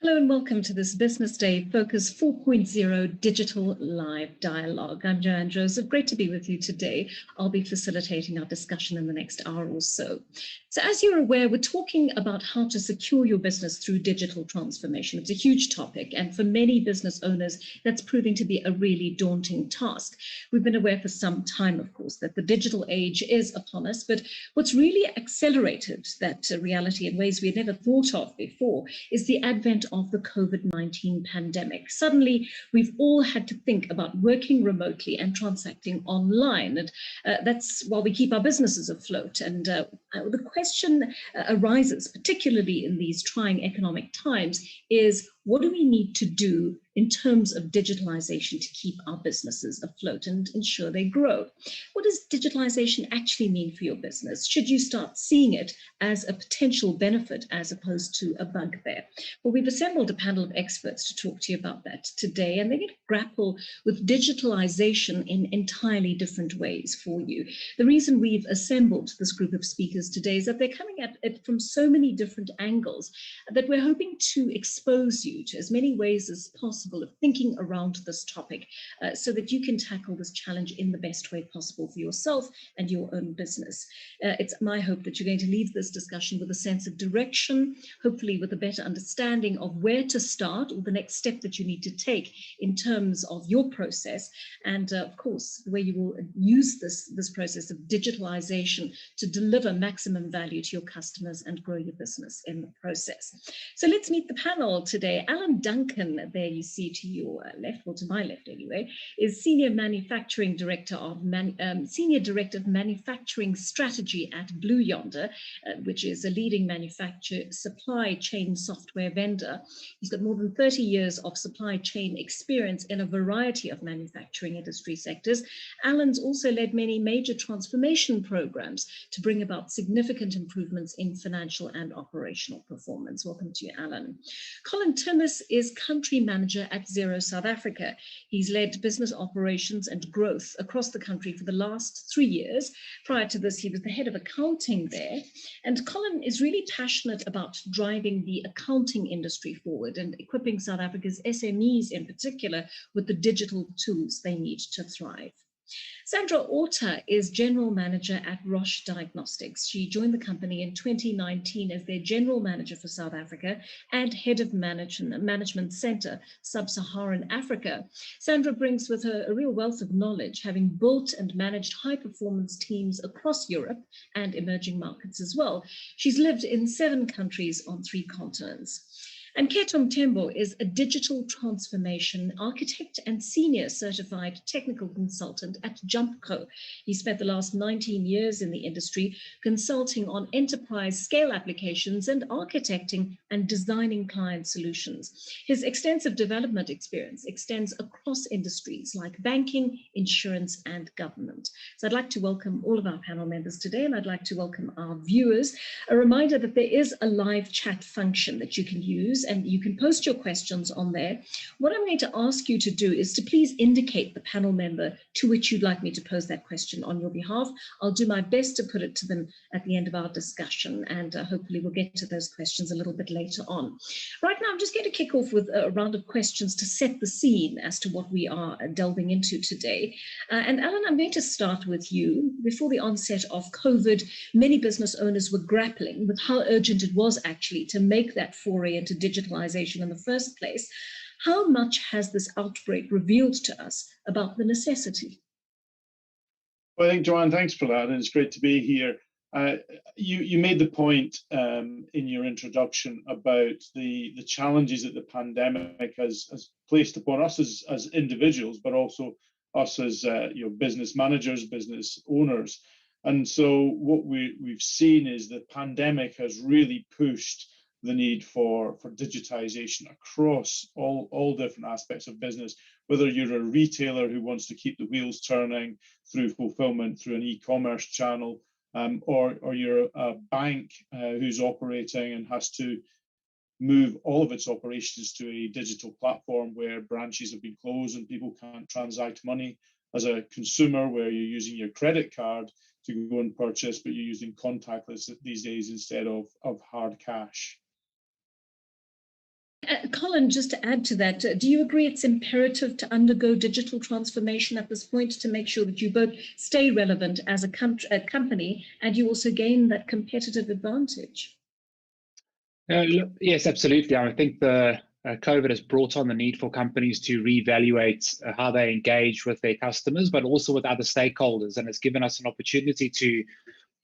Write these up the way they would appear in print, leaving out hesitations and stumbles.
Hello and welcome to this Business Day Focus 4.0 Digital Live Dialogue. I'm Joanne Joseph. Great to be with you today. I'll be facilitating our discussion in the next hour or so. So as you're aware, we're talking about how to secure your business through digital transformation. It's a huge topic, and for many business owners, that's proving to be a really daunting task. We've been aware for some time, of course, that the digital age is upon us, but what's really accelerated that reality in ways we had never thought of before is the advent of the COVID-19 pandemic. Suddenly, we've all had to think about working remotely and transacting online. And that's while we keep our businesses afloat. And the question arises, particularly in these trying economic times, is what do we need to do in terms of digitalization to keep our businesses afloat and ensure they grow? What does digitalization actually mean for your business? Should you start seeing it as a potential benefit as opposed to a bugbear? Well, we've assembled a panel of experts to talk to you about that today, and they're going to grapple with digitalization in entirely different ways for you. The reason we've assembled this group of speakers today is that they're coming at it from so many different angles that we're hoping to expose you to as many ways as possible of thinking around this topic so that you can tackle this challenge in the best way possible for yourself and your own business. It's my hope that you're going to leave this discussion with a sense of direction, hopefully with a better understanding of where to start or the next step that you need to take in terms of your process, and of course, the way you will use this process of digitalization to deliver maximum value to your customers and grow your business in the process. So let's meet the panel today. Alan Duncan, there you see to your left, well, to my left anyway, is Senior Director of Manufacturing Strategy at Blue Yonder, which is a leading supply chain software vendor. He's got more than 30 years of supply chain experience in a variety of manufacturing industry sectors. Alan's also led many major transformation programs to bring about significant improvements in financial and operational performance. Welcome to you, Alan. Colin Timmis is Country Manager at Xero South Africa. He's led business operations and growth across the country for the last 3 years. Prior to this, he was the head of accounting there. And Colin is really passionate about driving the accounting industry forward and equipping South Africa's SMEs in particular with the digital tools they need to thrive. Sandra Orter is General Manager at Roche Diagnostics. She joined the company in 2019 as their General Manager for South Africa and Head of Management Center, Sub-Saharan Africa. Sandra brings with her a real wealth of knowledge, having built and managed high-performance teams across Europe and emerging markets as well. She's lived in 7 countries on 3 continents. And Ketom Tembo is a digital transformation architect and senior certified technical consultant at Jumpco. He spent the last 19 years in the industry consulting on enterprise scale applications and architecting and designing client solutions. His extensive development experience extends across industries like banking, insurance, and government. So I'd like to welcome all of our panel members today, and I'd like to welcome our viewers. A reminder that there is a live chat function that you can use, and you can post your questions on there. What I'm going to ask you to do is to please indicate the panel member to which you'd like me to pose that question on your behalf. I'll do my best to put it to them at the end of our discussion, and hopefully we'll get to those questions a little bit later on. Right now, I'm just going to kick off with a round of questions to set the scene as to what we are delving into today. And Alan, I'm going to start with you. Before the onset of COVID, many business owners were grappling with how urgent it was actually to make that foray into digitalization in the first place. How much has this outbreak revealed to us about the necessity? Well, I think, Joanne, thanks for that. And it's great to be here. You made the point in your introduction about the challenges that the pandemic has placed upon us as individuals, but also us as business managers, business owners. And so what we've seen is the pandemic has really pushed the need for digitization across all different aspects of business, whether you're a retailer who wants to keep the wheels turning through fulfillment through an e-commerce channel, or you're a bank who's operating and has to move all of its operations to a digital platform where branches have been closed and people can't transact money. As a consumer, where you're using your credit card to go and purchase, but you're using contactless these days instead of hard cash. Colin, just to add to that, do you agree it's imperative to undergo digital transformation at this point to make sure that you both stay relevant as a company and you also gain that competitive advantage? Yes, absolutely. I think the COVID has brought on the need for companies to reevaluate how they engage with their customers, but also with other stakeholders. And it's given us an opportunity to,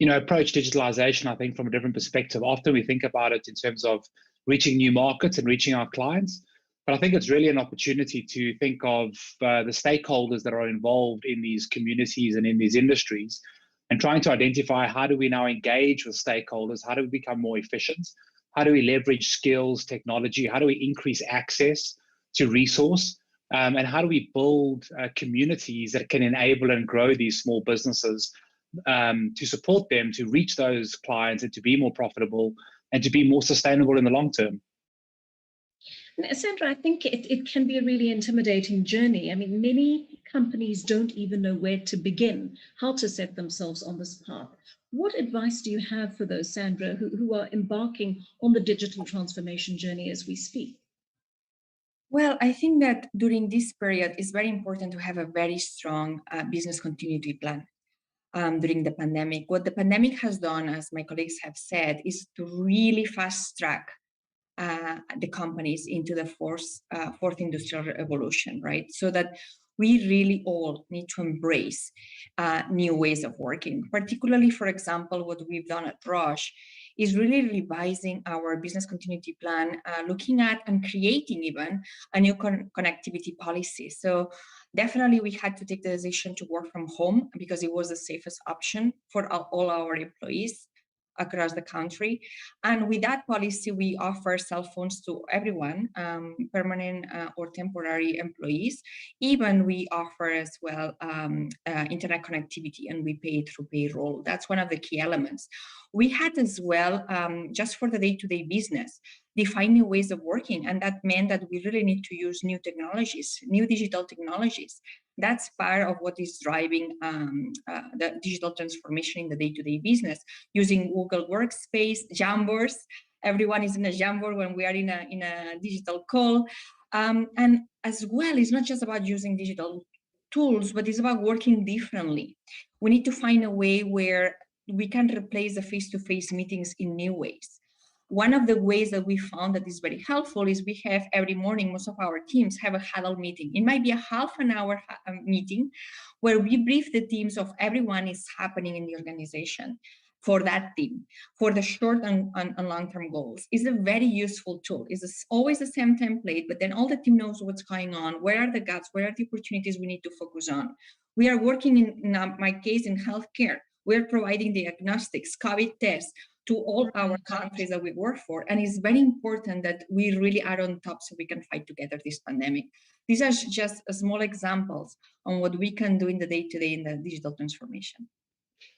approach digitalization, I think, from a different perspective. Often we think about it in terms of reaching new markets and reaching our clients. But I think it's really an opportunity to think of the stakeholders that are involved in these communities and in these industries, and trying to identify how do we now engage with stakeholders? How do we become more efficient? How do we leverage skills, technology? How do we increase access to resource? And how do we build communities that can enable and grow these small businesses to support them to reach those clients and to be more profitable and to be more sustainable in the long term? Sandra, I think it can be a really intimidating journey. I mean, many companies don't even know where to begin, how to set themselves on this path. What advice do you have for those, Sandra, who are embarking on the digital transformation journey as we speak? Well, I think that during this period, it's very important to have a very strong business continuity plan. During the pandemic, what the pandemic has done, as my colleagues have said, is to really fast track the companies into the fourth industrial revolution, right? So that we really all need to embrace new ways of working. Particularly, for example, what we've done at Roche is really revising our business continuity plan, looking at and creating even a new connectivity policy. So definitely we had to take the decision to work from home because it was the safest option for all our employees across the country. And with that policy, we offer cell phones to everyone, permanent or temporary employees. Even we offer as well internet connectivity, and we pay through payroll. That's one of the key elements. We had as well, just for the day-to-day business, define new ways of working. And that meant that we really need to use new technologies, new digital technologies. That's part of what is driving the digital transformation in the day-to-day business, using Google Workspace, Jamboards. Everyone is in a Jamboard when we are in a digital call. And as well, it's not just about using digital tools, but it's about working differently. We need to find a way where we can replace the face-to-face meetings in new ways. One of the ways that we found that is very helpful is we have every morning, most of our teams have a huddle meeting. It might be a half an hour meeting where we brief the teams of everyone is happening in the organization for that team, for the short and long-term goals. It's a very useful tool. It's always the same template, but then all the team knows what's going on, where are the gaps, where are the opportunities we need to focus on. We are working in my case in healthcare. We're providing diagnostics, COVID tests, to all our countries that we work for. And it's very important that we really are on top so we can fight together this pandemic. These are just small examples on what we can do in the day-to-day in the digital transformation.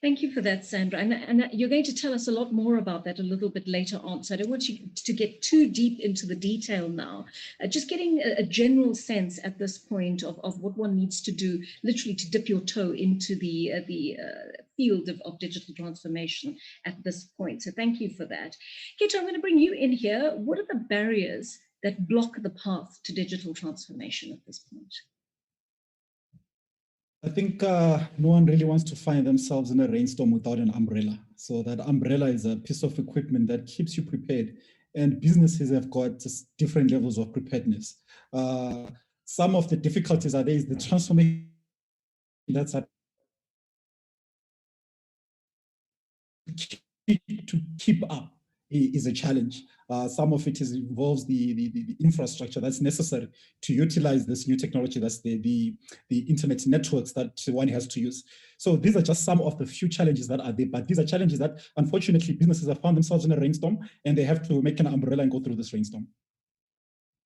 Thank you for that, Sandra. And you're going to tell us a lot more about that a little bit later on. So I don't want you to get too deep into the detail now. Just getting a general sense at this point of what one needs to do, literally to dip your toe into the field of digital transformation at this point. So thank you for that. Keto, I'm going to bring you in here. What are the barriers that block the path to digital transformation at this point? I think no one really wants to find themselves in a rainstorm without an umbrella. So that umbrella is a piece of equipment that keeps you prepared. And businesses have got just different levels of preparedness. Some of the difficulties are there is the transformation that's to keep up is a challenge. Some of it involves the infrastructure that's necessary to utilize this new technology, that's the internet networks that one has to use. So these are just some of the few challenges that are there, but these are challenges that unfortunately businesses have found themselves in a rainstorm and they have to make an umbrella and go through this rainstorm.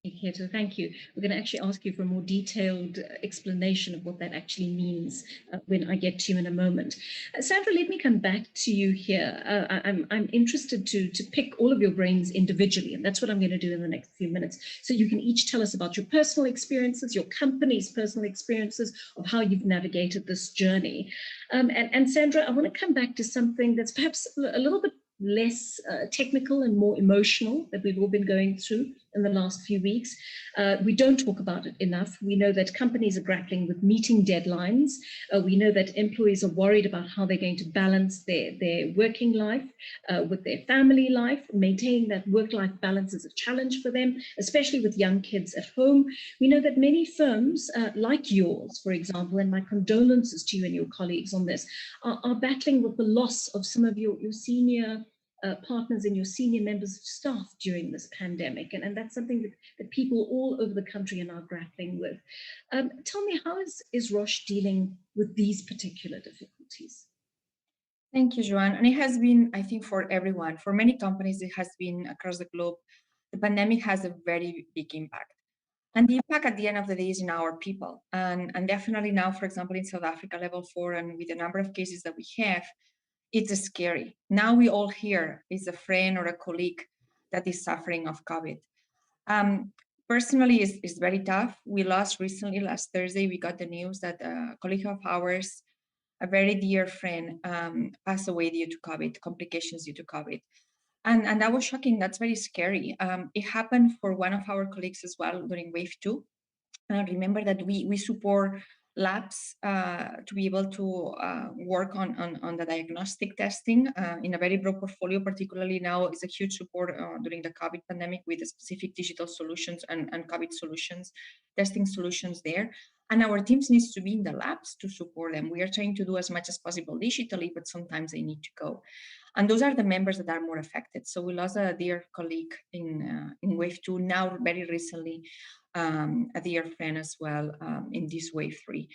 Keto, thank you. We're going to actually ask you for a more detailed explanation of what that actually means when I get to you in a moment. Sandra, let me come back to you here. I'm interested to pick all of your brains individually, and that's what I'm going to do in the next few minutes. So you can each tell us about your personal experiences, your company's personal experiences of how you've navigated this journey. And Sandra, I want to come back to something that's perhaps a little bit less technical and more emotional that we've all been going through in the last few weeks. We don't talk about it enough. We know that companies are grappling with meeting deadlines. We know that employees are worried about how they're going to balance their working life with their family life. Maintaining that work-life balance is a challenge for them, especially with young kids at home. We know that many firms like yours, for example, and my condolences to you and your colleagues on this, are battling with the loss of some of your senior partners and your senior members of staff during this pandemic. And that's something that people all over the country are now grappling with. Tell me, how is Roche dealing with these particular difficulties? Thank you, Joanne. And it has been, I think, for everyone, for many companies, it has been across the globe. The pandemic has a very big impact. And the impact at the end of the day is in our people. And definitely now, for example, in South Africa, level 4, and with the number of cases that we have, it's scary. Now we all hear it's a friend or a colleague that is suffering of COVID. Personally, it's very tough. We lost recently, last Thursday, we got the news that a colleague of ours, a very dear friend, passed away due to COVID, complications due to COVID. And that was shocking. That's very scary. It happened for one of our colleagues as well during wave 2. Remember that we support labs to be able to work on the diagnostic testing in a very broad portfolio. Particularly now, it's a huge support during the COVID pandemic with the specific digital solutions and COVID solutions, testing solutions there. And our teams needs to be in the labs to support them. We are trying to do as much as possible digitally, but sometimes they need to go. And those are the members that are more affected. So we lost a dear colleague in wave 2, now very recently, a dear friend as well in this wave 3.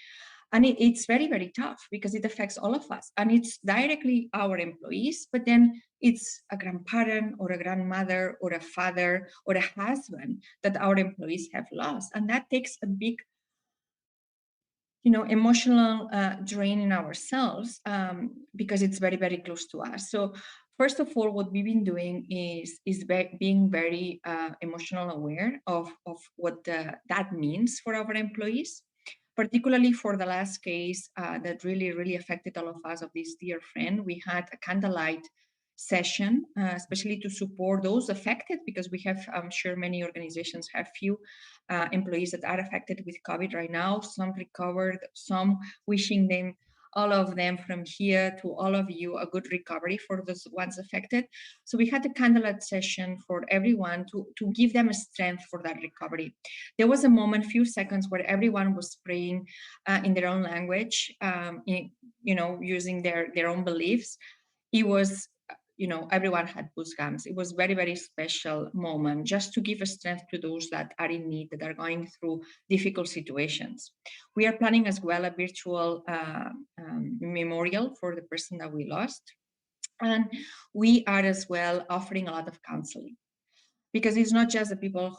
And it's very, very tough because it affects all of us. And it's directly our employees, but then it's a grandparent or a grandmother or a father or a husband that our employees have lost. And that takes a big emotional drain in ourselves because it's very, very close to us. So first of all, what we've been doing is being very emotional aware of what that means for our employees, particularly for the last case that really, really affected all of us of this dear friend. We had a candlelight session, especially to support those affected, because we have, I'm sure many organizations have few employees that are affected with COVID right now, some recovered, some wishing them, all of them from here to all of you, a good recovery for those ones affected. So we had a candlelight session for everyone to give them a strength for that recovery. There was a moment, few seconds, where everyone was praying in their own language, using their own beliefs. It was, everyone had goosebumps. It was very, very special moment just to give a strength to those that are in need, that are going through difficult situations. We are planning as well a virtual memorial for the person that we lost. And we are as well offering a lot of counseling, because it's not just the people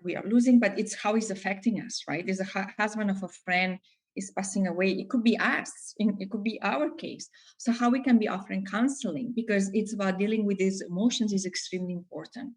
we are losing, but it's how it's affecting us, right? There's a husband of a friend is passing away. It could be us, it could be our case. So how we can be offering counseling, because it's about dealing with these emotions, is extremely important.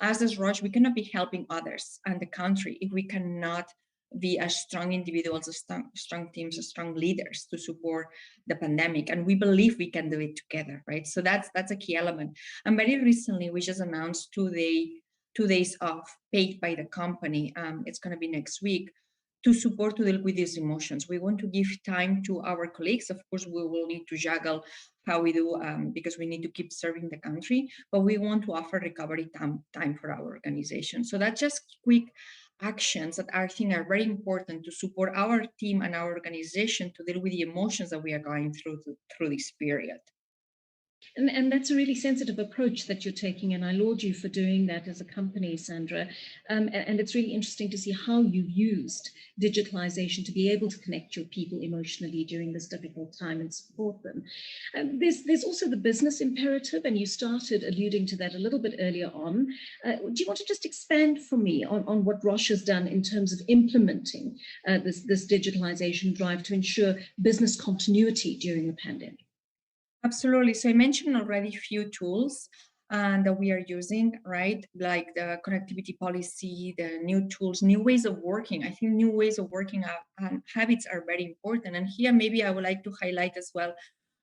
As Roche, we cannot be helping others and the country if we cannot be as strong individuals, as strong teams, as strong leaders to support the pandemic. And we believe we can do it together, right? So that's a key element. And very recently, we just announced 2 days off paid by the company. It's going to be next week, to support to deal with these emotions. We want to give time to our colleagues. Of course, we will need to juggle how we do because we need to keep serving the country, but we want to offer recovery time for our organization. So that's just quick actions that I think are very important to support our team and our organization to deal with the emotions that we are going through this period. And that's a really sensitive approach that you're taking, and I laud you for doing that as a company, Sandra. And it's really interesting to see how you've used digitalization to be able to connect your people emotionally during this difficult time and support them. There's also the business imperative, and you started alluding to that a little bit earlier on. Do you want to just expand for me on what Roche has done in terms of implementing this digitalization drive to ensure business continuity during the pandemic? Absolutely. So I mentioned already a few tools that we are using, right? Like the connectivity policy, the new tools, new ways of working. I think new ways of working and habits are very important. And here, maybe I would like to highlight as well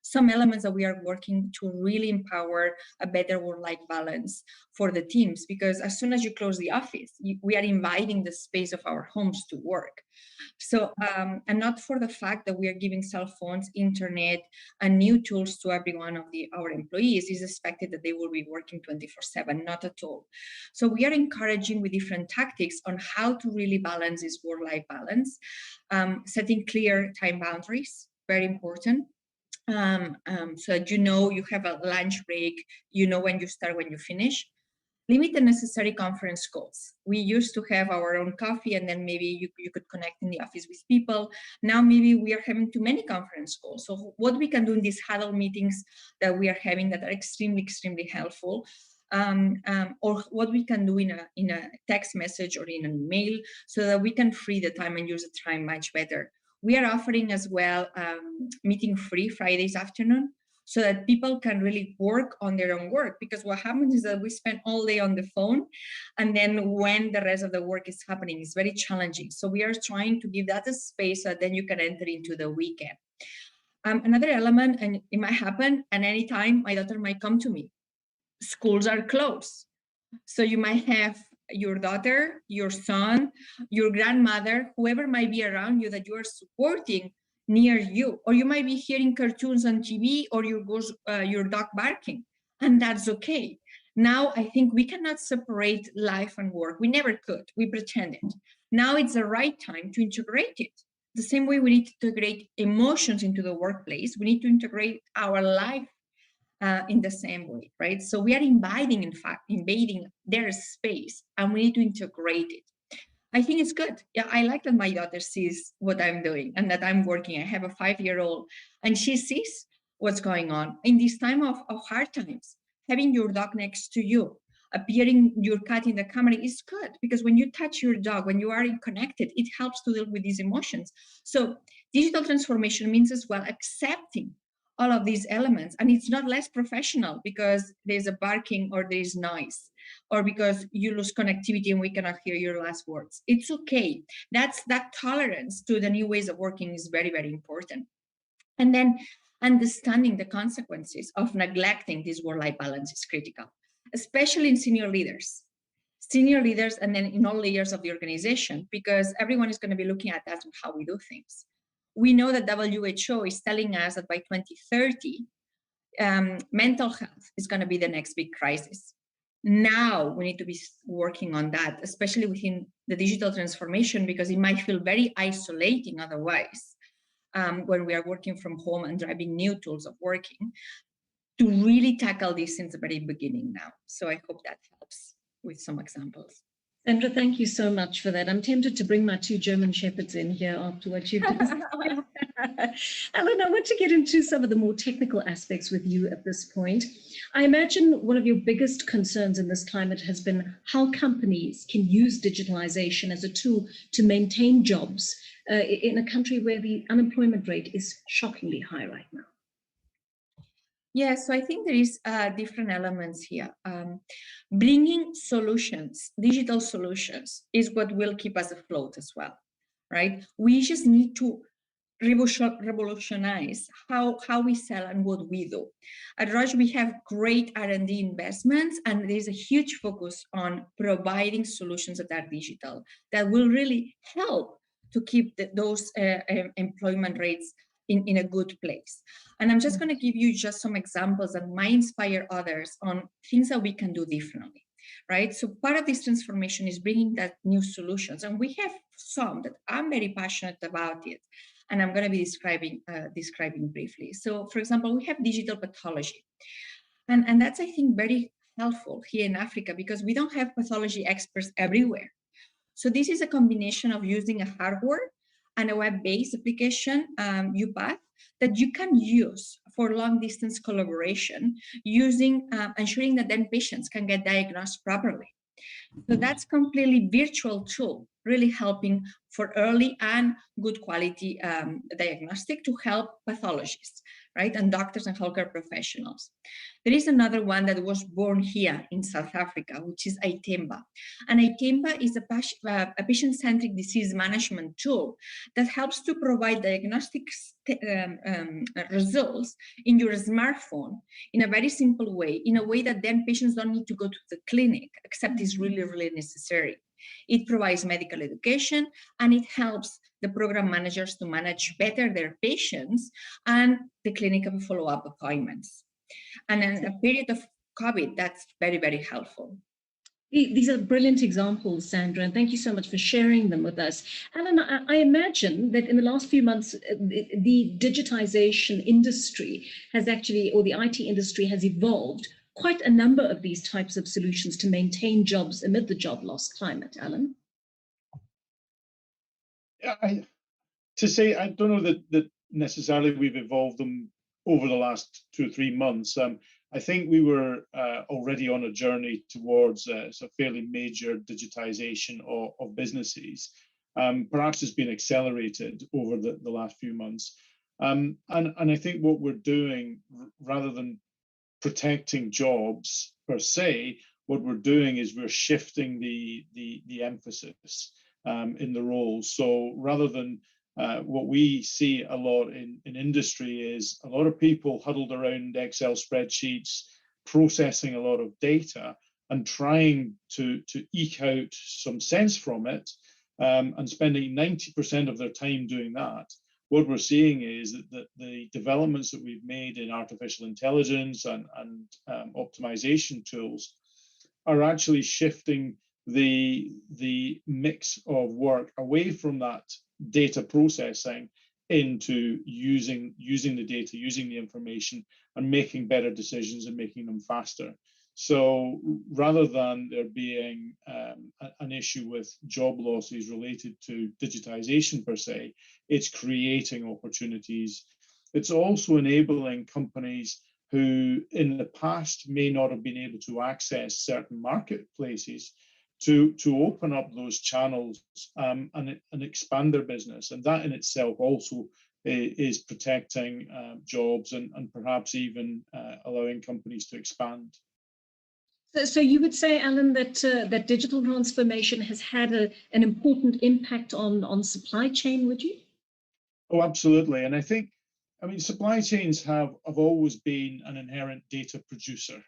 some elements that we are working to really empower a better work-life balance for the teams, because as soon as you close the office, we are inviting the space of our homes to work. So, and not for the fact that we are giving cell phones, internet, and new tools to every one of our employees is expected that they will be working 24/7, not at all. So we are encouraging with different tactics on how to really balance this work-life balance, setting clear time boundaries, very important. So that you have a lunch break, when you start, when you finish. Limit the necessary conference calls. We used to have our own coffee, and then maybe you could connect in the office with people. Now maybe we are having too many conference calls. So what we can do in these huddle meetings that we are having that are extremely, extremely helpful, or what we can do in a text message or in an email, so that we can free the time and use the time much better. We are offering as well meeting free Fridays afternoon, so that people can really work on their own work. Because what happens is that we spend all day on the phone, and then when the rest of the work is happening, it's very challenging. So we are trying to give that a space so that then you can enter into the weekend. Another element, and it might happen at any time, my daughter might come to me. Schools are closed. So you might have your daughter, your son, your grandmother, whoever might be around you that you are supporting near you, or you might be hearing cartoons on TV, or your dog barking, and that's okay. Now I think we cannot separate life and work. We never could. We pretended. Now it's the right time to integrate it. The same way we need to integrate emotions into the workplace, we need to integrate our life in the same way, right? So we are invading their space, and we need to integrate it. I think it's good. Yeah, I like that my daughter sees what I'm doing and that I'm working. I have a 5-year-old, and she sees what's going on. In this time of hard times, having your dog next to you, appearing your cat in the camera is good, because when you touch your dog, when you are connected, it helps to deal with these emotions. So digital transformation means as well accepting all of these elements, and it's not less professional because there's a barking or there's noise, or because you lose connectivity and we cannot hear your last words. It's okay. That tolerance to the new ways of working is very, very important. And then understanding the consequences of neglecting this work-life balance is critical, especially in senior leaders, and then in all layers of the organization, because everyone is going to be looking at that and how we do things. We know that WHO is telling us that by 2030, mental health is going to be the next big crisis. Now we need to be working on that, especially within the digital transformation, because it might feel very isolating otherwise when we are working from home and driving new tools of working, to really tackle this since the very beginning now. So I hope that helps with some examples. Sandra, thank you so much for that. I'm tempted to bring my 2 German Shepherds in here after what you've done. Alan, I want to get into some of the more technical aspects with you at this point. I imagine one of your biggest concerns in this climate has been how companies can use digitalization as a tool to maintain jobs in a country where the unemployment rate is shockingly high right now. Yeah, so I think there is different elements here. Bringing solutions, digital solutions, is what will keep us afloat as well, right? We just need to revolutionize how we sell and what we do. At Roche, we have great R&D investments, and there's a huge focus on providing solutions that are digital, that will really help to keep those employment rates in a good place. And I'm just going to give you just some examples that might inspire others on things that we can do differently, right? So part of this transformation is bringing that new solutions, and we have some that I'm very passionate about it, and I'm going to be describing briefly. So, for example, we have digital pathology, and that's, I think, very helpful here in Africa, because we don't have pathology experts everywhere. So this is a combination of using a hardware and a web-based application, UPath, that you can use for long-distance collaboration, using ensuring that then patients can get diagnosed properly. So that's completely virtual tool, really helping for early and good quality diagnostic to help pathologists, right? And doctors and healthcare professionals. There is another one that was born here in South Africa, which is ITEMBA. And ITEMBA is a patient-centric disease management tool that helps to provide diagnostic results in your smartphone in a very simple way, in a way that then patients don't need to go to the clinic, except it's really, really necessary. It provides medical education, and it helps the program managers to manage better their patients and the clinical follow-up appointments. And in a period of COVID, that's very, very helpful. These are brilliant examples, Sandra, and thank you so much for sharing them with us. Alan, I imagine that in the last few months, the digitization industry has actually, or the IT industry has evolved quite a number of these types of solutions to maintain jobs amid the job loss climate. Alan? Yeah, I don't know that necessarily we've evolved them over the last 2 or 3 months. I think we were already on a journey towards a fairly major digitization of businesses. Perhaps it's been accelerated over the last few months. And I think what we're doing, rather than protecting jobs per se, what we're doing is we're shifting the emphasis in the roles. So rather than what we see a lot in industry is a lot of people huddled around Excel spreadsheets, processing a lot of data and trying to eke out some sense from it, and spending 90% of their time doing that. What we're seeing is that the developments that we've made in artificial intelligence and optimization tools are actually shifting the mix of work away from that data processing into using the data, using the information, and making better decisions and making them faster. So rather than there being an issue with job losses related to digitization per se, it's creating opportunities. It's also enabling companies who in the past may not have been able to access certain marketplaces to open up those channels and expand their business. And that in itself also is protecting jobs and perhaps even allowing companies to expand. So you would say, Alan, that that digital transformation has had an important impact on supply chain, would you? Oh, absolutely. And I mean, supply chains have always been an inherent data producer.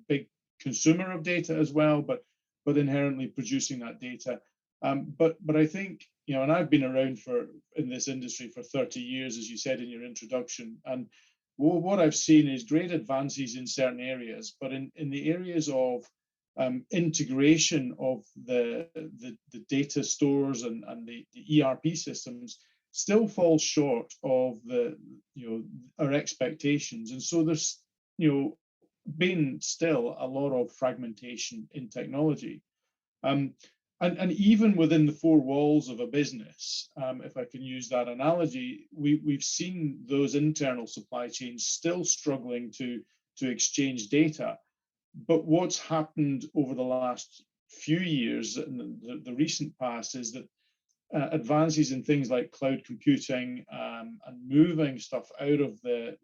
Big consumer of data as well, but inherently producing that data. But I think, and I've been around in this industry for 30 years, as you said in your introduction, and what I've seen is great advances in certain areas, but in the areas of integration of the data stores and the ERP systems still falls short of our expectations. And so there's been still a lot of fragmentation in technology. And even within the four walls of a business, if I can use that analogy, we've seen those internal supply chains still struggling to exchange data. But what's happened over the last few years, in the recent past, is that advances in things like cloud computing and moving stuff out of the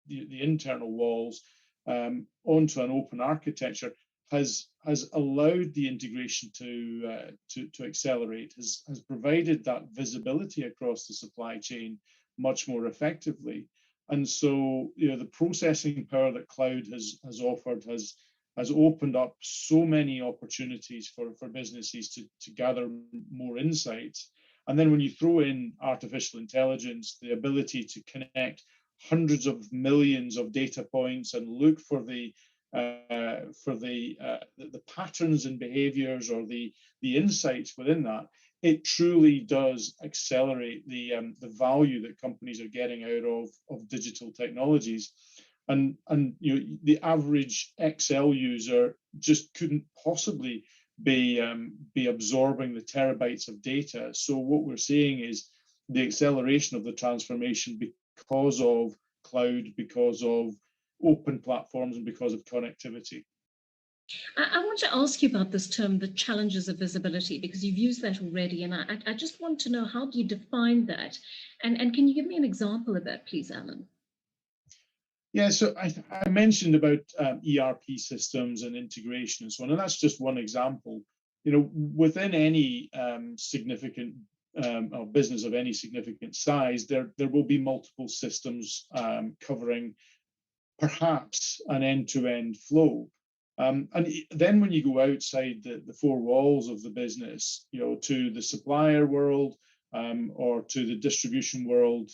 internal walls onto an open architecture has allowed the integration to accelerate, has provided that visibility across the supply chain much more effectively. And so the processing power that cloud has offered has opened up so many opportunities for businesses to gather more insights. And then when you throw in artificial intelligence, the ability to connect hundreds of millions of data points and look for the patterns and behaviors or the insights within that, it truly does accelerate the value that companies are getting out of digital technologies. And the average Excel user just couldn't possibly be absorbing the terabytes of data. So what we're seeing is the acceleration of the transformation because of cloud, because of open platforms, and because of connectivity. I want to ask you about this term, the challenges of visibility, because you've used that already. And I just want to know, how do you define that? And can you give me an example of that, please, Alan? Yeah, so I mentioned about ERP systems and integration and so on, and that's just one example. You know, within any significant or business of any significant size, there will be multiple systems covering perhaps an end-to-end flow. And then when you go outside the four walls of the business, you know, to the supplier world or to the distribution world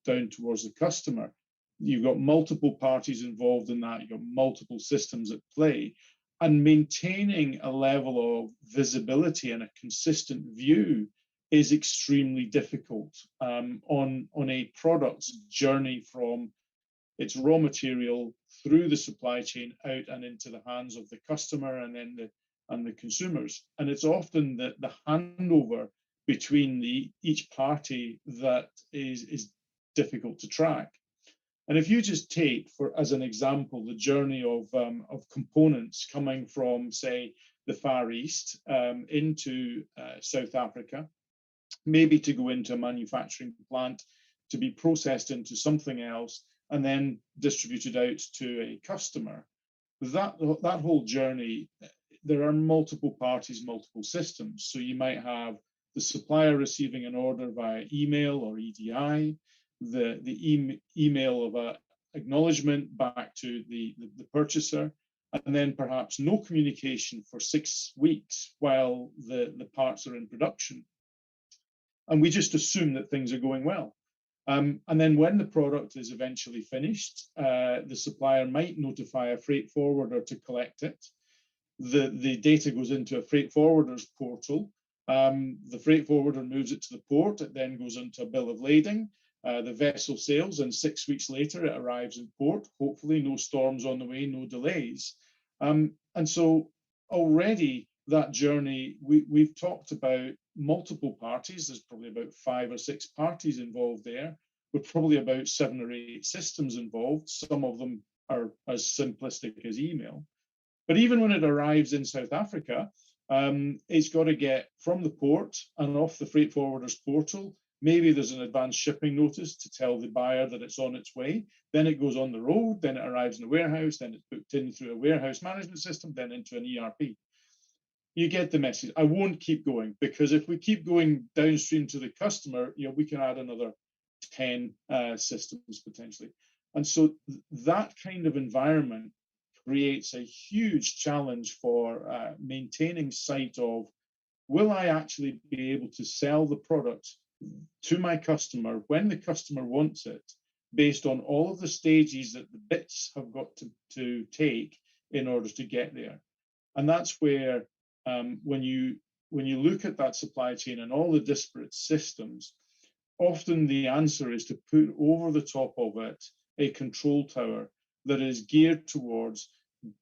down towards the customer, you've got multiple parties involved in that. You've got multiple systems at play, and maintaining a level of visibility and a consistent view is extremely difficult on a product's journey from its raw material through the supply chain out and into the hands of the customer and then the consumers. And it's often the handover between each party that is difficult to track. And if you just take, for as an example, the journey of components coming from, say, the Far East into South Africa, maybe to go into a manufacturing plant, to be processed into something else, and then distributed out to a customer. That whole journey, there are multiple parties, multiple systems. So you might have the supplier receiving an order via email or EDI, the email of a acknowledgement back to the purchaser, and then perhaps no communication for 6 weeks while the parts are in production. And we just assume that things are going well. And then when the product is eventually finished, the supplier might notify a freight forwarder to collect it. The data goes into a freight forwarder's portal. The freight forwarder moves it to the port. It then goes into a bill of lading. The vessel sails, and 6 weeks later it arrives in port. Hopefully no storms on the way, no delays. And so already that journey, we've talked about multiple parties. There's probably about 5 or 6 parties involved there, with probably about 7 or 8 systems involved. Some of them are as simplistic as email. But even when it arrives in South Africa, it's got to get from the port and off the freight forwarder's portal. Maybe there's an advanced shipping notice to tell the buyer that it's on its way. Then it goes on the road, then it arrives in a warehouse, then it's booked in through a warehouse management system, then into an ERP. You get the message. I won't keep going, because if we keep going downstream to the customer, you know, we can add another 10 systems potentially. And so that kind of environment creates a huge challenge for maintaining sight of, will I actually be able to sell the product to my customer when the customer wants it, based on all of the stages that the bits have got to take in order to get there. And that's where when you look at that supply chain and all the disparate systems, often the answer is to put over the top of it a control tower that is geared towards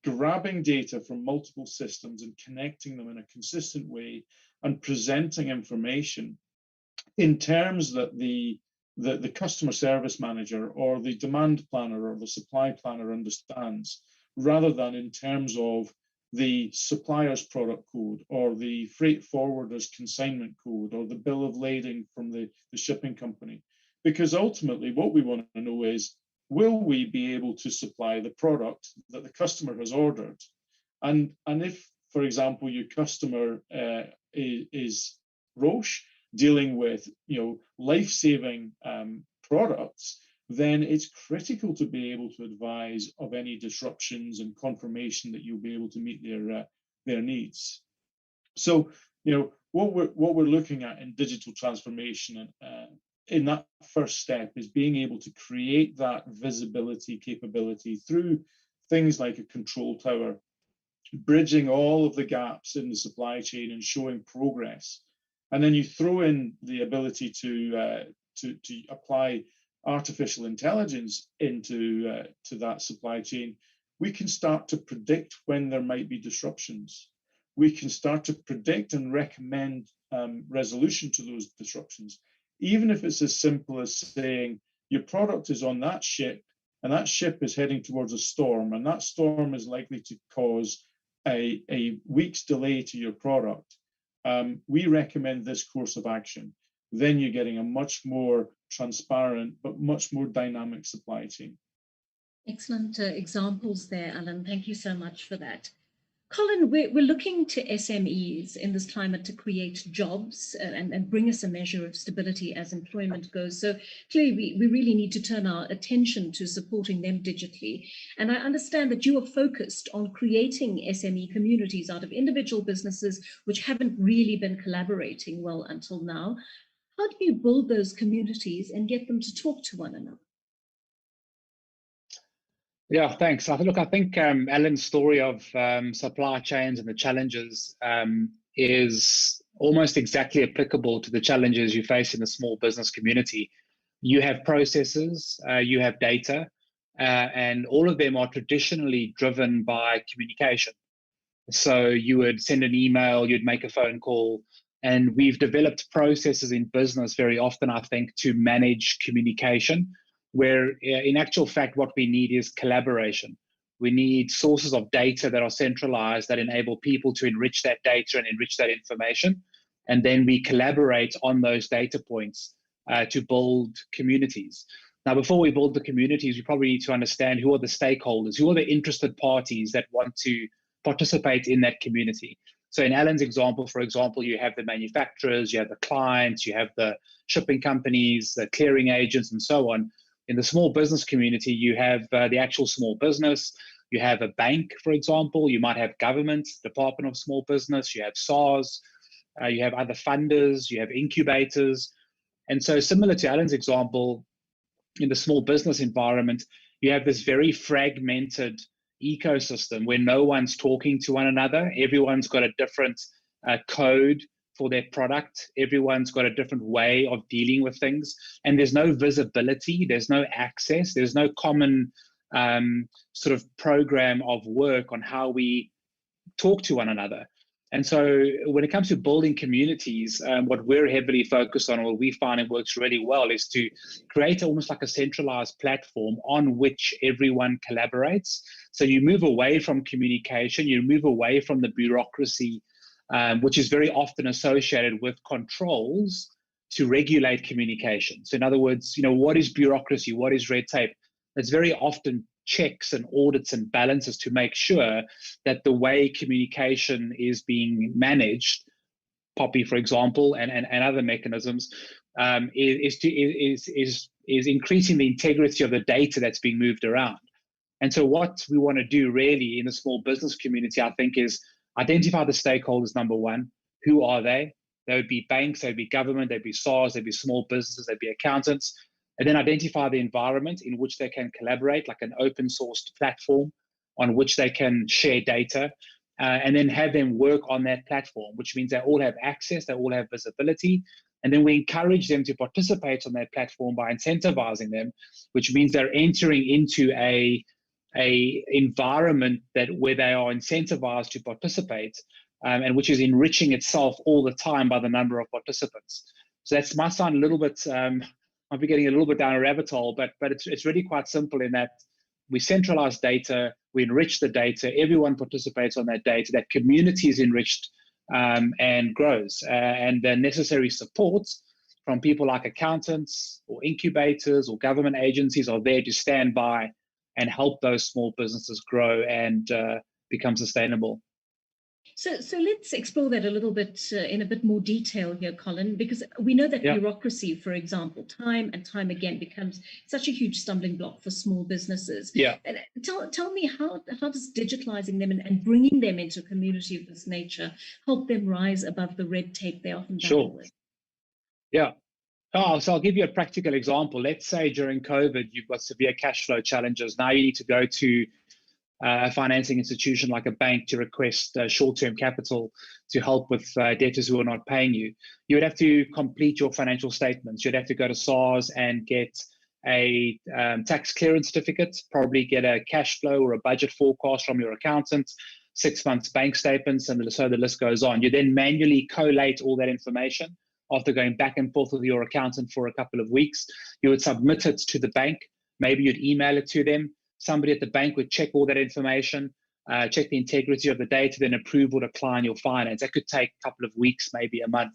grabbing data from multiple systems and connecting them in a consistent way and presenting information in terms that the customer service manager or the demand planner or the supply planner understands, rather than in terms of the supplier's product code or the freight forwarder's consignment code or the bill of lading from the shipping company. Because ultimately what we want to know is, will we be able to supply the product that the customer has ordered? And if, for example, your customer is Roche, dealing with, you know, life-saving products, then it's critical to be able to advise of any disruptions and confirmation that you'll be able to meet their needs. So, you know, what we're looking at in digital transformation in that first step is being able to create that visibility capability through things like a control tower, bridging all of the gaps in the supply chain and showing progress. And then you throw in the ability to apply artificial intelligence into to that supply chain. We can start to predict when there might be disruptions. We can start to predict and recommend resolution to those disruptions, even if it's as simple as saying your product is on that ship and that ship is heading towards a storm, and that storm is likely to cause a week's delay to your product, we recommend this course of action. Then you're getting a much more transparent but much more dynamic supply chain. Excellent examples there, Alan. Thank you so much for that. Colin, we're looking to SMEs in this climate to create jobs and bring us a measure of stability as employment goes. So clearly, we really need to turn our attention to supporting them digitally. And I understand that you are focused on creating SME communities out of individual businesses which haven't really been collaborating well until now. How do you build those communities and get them to talk to one another? Yeah, thanks. Look, I think Alan's story of supply chains and the challenges is almost exactly applicable to the challenges you face in the small business community. You have processes, you have data, and all of them are traditionally driven by communication. So you would send an email, you'd make a phone call, and we've developed processes in business very often, I think, to manage communication, where in actual fact, what we need is collaboration. We need sources of data that are centralized, that enable people to enrich that data and enrich that information. And then we collaborate on those data points to build communities. Now, before we build the communities, we probably need to understand who are the stakeholders, who are the interested parties that want to participate in that community. So in Alan's example, for example, you have the manufacturers, you have the clients, you have the shipping companies, the clearing agents, and so on. In the small business community, you have the actual small business, you have a bank, for example, you might have government, Department of Small Business, you have SARS, you have other funders, you have incubators. And so similar to Alan's example, in the small business environment, you have this very fragmented ecosystem where no one's talking to one another. Everyone's got a different code for their product. Everyone's got a different way of dealing with things. And there's no visibility, there's no access, there's no common sort of program of work on how we talk to one another. And so when it comes to building communities, what we're heavily focused on, or what we find it works really well, is to create almost like a centralized platform on which everyone collaborates. So you move away from communication, you move away from the bureaucracy, which is very often associated with controls to regulate communication. So in other words, what is bureaucracy? What is red tape? It's very often checks and audits and balances to make sure that the way communication is being managed, Poppy, for example, and other mechanisms, is increasing the integrity of the data that's being moved around. And so what we want to do really in the small business community, I think, is identify the stakeholders, number one. Who are they? They would be banks, they'd be government, they'd be SARS, they'd be small businesses, they'd be accountants. And then identify the environment in which they can collaborate, like an open sourced platform on which they can share data, and then have them work on that platform, which means they all have access, they all have visibility. And then we encourage them to participate on that platform by incentivizing them, which means they're entering into a environment where they are incentivized to participate, and which is enriching itself all the time by the number of participants. So that might sound a little bit, I'll be getting a little bit down a rabbit hole, but it's really quite simple in that we centralize data, we enrich the data, everyone participates on that data, that community is enriched and grows, and the necessary support from people like accountants or incubators or government agencies are there to stand by and help those small businesses grow and become sustainable. So let's explore that a little bit in a bit more detail here, Colin, because we know that bureaucracy, for example, time and time again becomes such a huge stumbling block for small businesses. Yeah. And tell me how does digitalizing them and bringing them into a community of this nature help them rise above the red tape they often battle with? Yeah. Oh, so I'll give you a practical example. Let's say during COVID, you've got severe cash flow challenges. Now you need to go to a financing institution like a bank to request short-term capital to help with debtors who are not paying you. You would have to complete your financial statements. You'd have to go to SARS and get a tax clearance certificate, probably get a cash flow or a budget forecast from your accountant, 6 months bank statements, and so the list goes on. You then manually collate all that information after going back and forth with your accountant for a couple of weeks. You would submit it to the bank. Maybe you'd email it to them. Somebody at the bank would check all that information. check the integrity of the data, then approve or decline your finance. That could take a couple of weeks, maybe a month.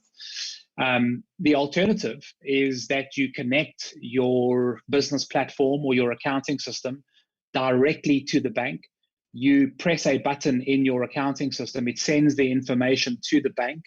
The alternative is that you connect your business platform or your accounting system directly to the bank. You press a button in your accounting system, it sends the information to the bank.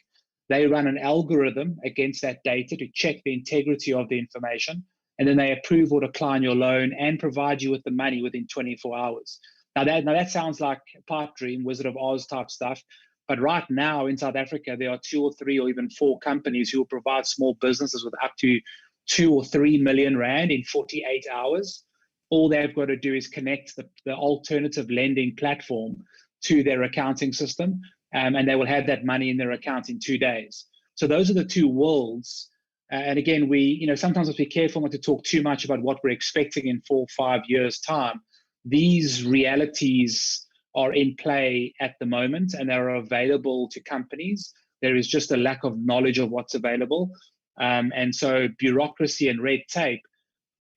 They run an algorithm against that data to check the integrity of the information, and then they approve or decline your loan and provide you with the money within 24 hours. Now that sounds like pipe dream, Wizard of Oz type stuff, but right now in South Africa, there are 2 or 3 or even 4 companies who will provide small businesses with up to 2 or 3 million rand in 48 hours. All they've got to do is connect the alternative lending platform to their accounting system, and they will have that money in their account in 2 days. So those are the 2 worlds. And again, we sometimes have to be careful not to talk too much about what we're expecting in 4 or 5 years' time. These realities are in play at the moment, and they're available to companies. There is just a lack of knowledge of what's available. And so bureaucracy and red tape,